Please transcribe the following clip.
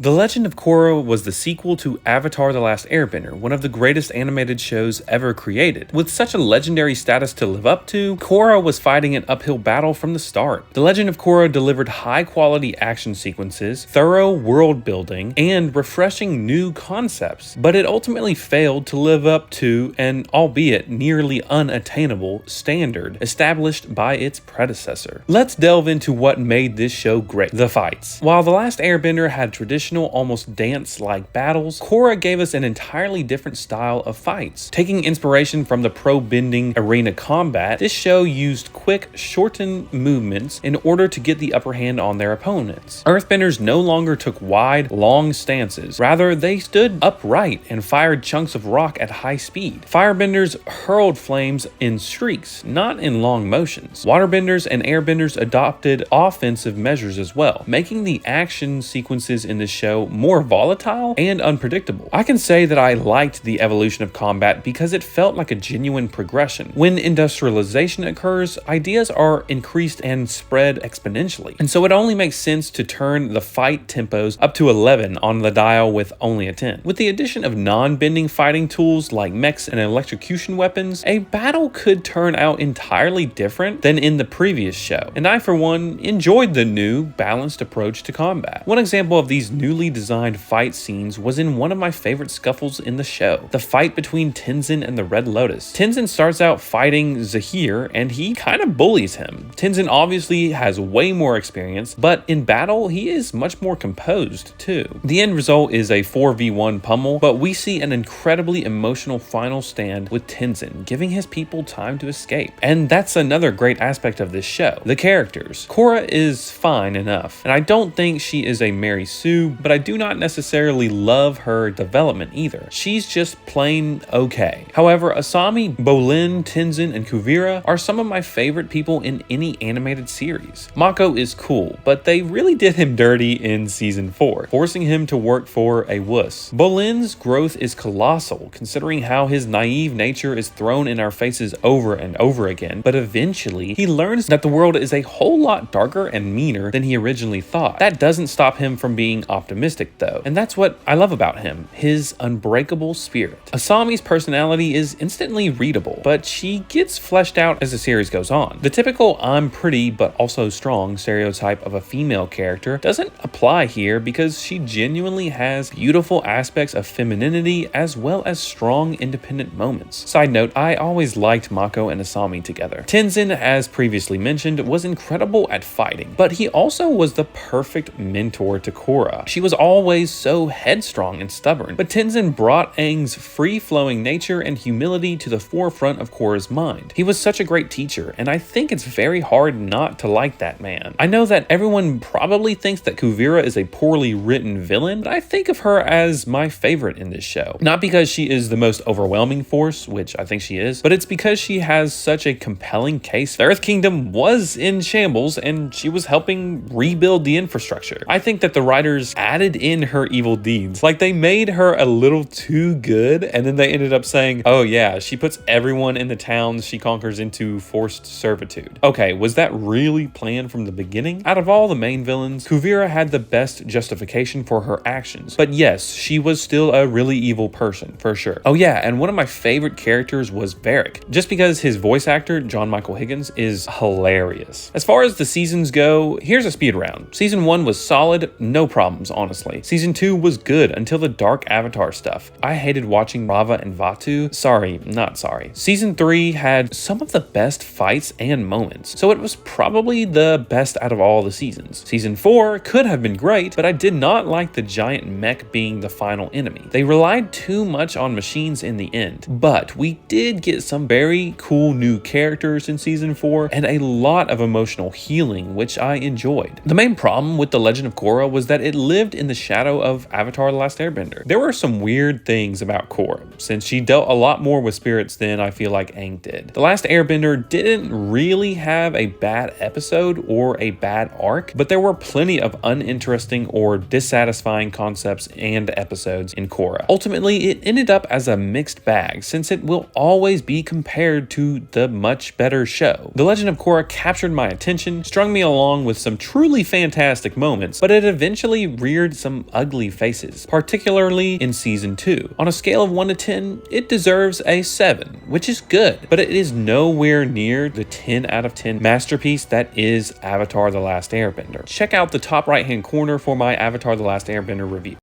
The Legend of Korra was the sequel to Avatar The Last Airbender, one of the greatest animated shows ever created. With such a legendary status to live up to, Korra was fighting an uphill battle from the start. The Legend of Korra delivered high-quality action sequences, thorough world building, and refreshing new concepts, but it ultimately failed to live up to an, albeit nearly unattainable, standard established by its predecessor. Let's delve into what made this show great: the fights. While The Last Airbender had traditional, almost dance-like battles, Korra gave us an entirely different style of fights. Taking inspiration from the pro-bending arena combat, this show used quick, shortened movements in order to get the upper hand on their opponents. Earthbenders no longer took wide, long stances. Rather, they stood upright and fired chunks of rock at high speed. Firebenders hurled flames in streaks, not in long motions. Waterbenders and airbenders adopted offensive measures as well, making the action sequences in the show more volatile and unpredictable. I can say that I liked the evolution of combat because it felt like a genuine progression. When industrialization occurs, ideas are increased and spread exponentially, and so it only makes sense to turn the fight tempos up to 11 on the dial with only a 10. With the addition of non-bending fighting tools like mechs and electrocution weapons, a battle could turn out entirely different than in the previous show, and I for one enjoyed the new, balanced approach to combat. One example of these newly designed fight scenes was in one of my favorite scuffles in the show, the fight between Tenzin and the Red Lotus. Tenzin starts out fighting Zahir and he kind of bullies him. Tenzin obviously has way more experience, but in battle he is much more composed too. The end result is a 4v1 pummel, but we see an incredibly emotional final stand with Tenzin giving his people time to escape. And that's another great aspect of this show: the characters. Korra is fine enough, and I don't think she is a Mary Sue, but I do not necessarily love her development either. She's just plain okay. However, Asami, Bolin, Tenzin, and Kuvira are some of my favorite people in any animated series. Mako is cool, but they really did him dirty in season 4, forcing him to work for a wuss. Bolin's growth is colossal, considering how his naive nature is thrown in our faces over and over again, but eventually he learns that the world is a whole lot darker and meaner than he originally thought. That doesn't stop him from being optimistic though, and that's what I love about him: his unbreakable spirit. Asami's personality is instantly readable, but she gets fleshed out as the series goes on. The typical "I'm pretty but also strong" stereotype of a female character doesn't apply here because she genuinely has beautiful aspects of femininity as well as strong independent moments. Side note, I always liked Mako and Asami together. Tenzin, as previously mentioned, was incredible at fighting, but he also was the perfect mentor to Korra. She was always so headstrong and stubborn, but Tenzin brought Aang's free-flowing nature and humility to the forefront of Korra's mind. He was such a great teacher, and I think it's very hard not to like that man. I know that everyone probably thinks that Kuvira is a poorly written villain, but I think of her as my favorite in this show. Not because she is the most overwhelming force, which I think she is, but it's because she has such a compelling case. The Earth Kingdom was in shambles, and she was helping rebuild the infrastructure. I think that the writers added in her evil deeds. Like, they made her a little too good, and then they ended up saying, oh yeah, she puts everyone in the towns she conquers into forced servitude. Okay, was that really planned from the beginning? Out of all the main villains, Kuvira had the best justification for her actions, but yes, she was still a really evil person, for sure. Oh yeah, and one of my favorite characters was Varric, just because his voice actor, John Michael Higgins, is hilarious. As far as the seasons go, here's a speed round. Season 1 was solid, no problems, honestly. Season 2 was good until the dark Avatar stuff. I hated watching Rava and Vatu. Sorry, not sorry. Season 3 had some of the best fights and moments, so it was probably the best out of all the seasons. Season 4 could have been great, but I did not like the giant mech being the final enemy. They relied too much on machines in the end, but we did get some very cool new characters in season 4 and a lot of emotional healing, which I enjoyed. The main problem with The Legend of Korra was that it lived in the shadow of Avatar: The Last Airbender. There were some weird things about Korra, since she dealt a lot more with spirits than I feel like Aang did. The Last Airbender didn't really have a bad episode or a bad arc, but there were plenty of uninteresting or dissatisfying concepts and episodes in Korra. Ultimately, it ended up as a mixed bag, since it will always be compared to the much better show. The Legend of Korra captured my attention, strung me along with some truly fantastic moments, but it eventually reared some ugly faces, particularly in season 2. On a scale of 1 to 10, it deserves a 7, which is good, but it is nowhere near the 10 out of 10 masterpiece that is Avatar The Last Airbender. Check out the top right hand corner for my Avatar The Last Airbender review.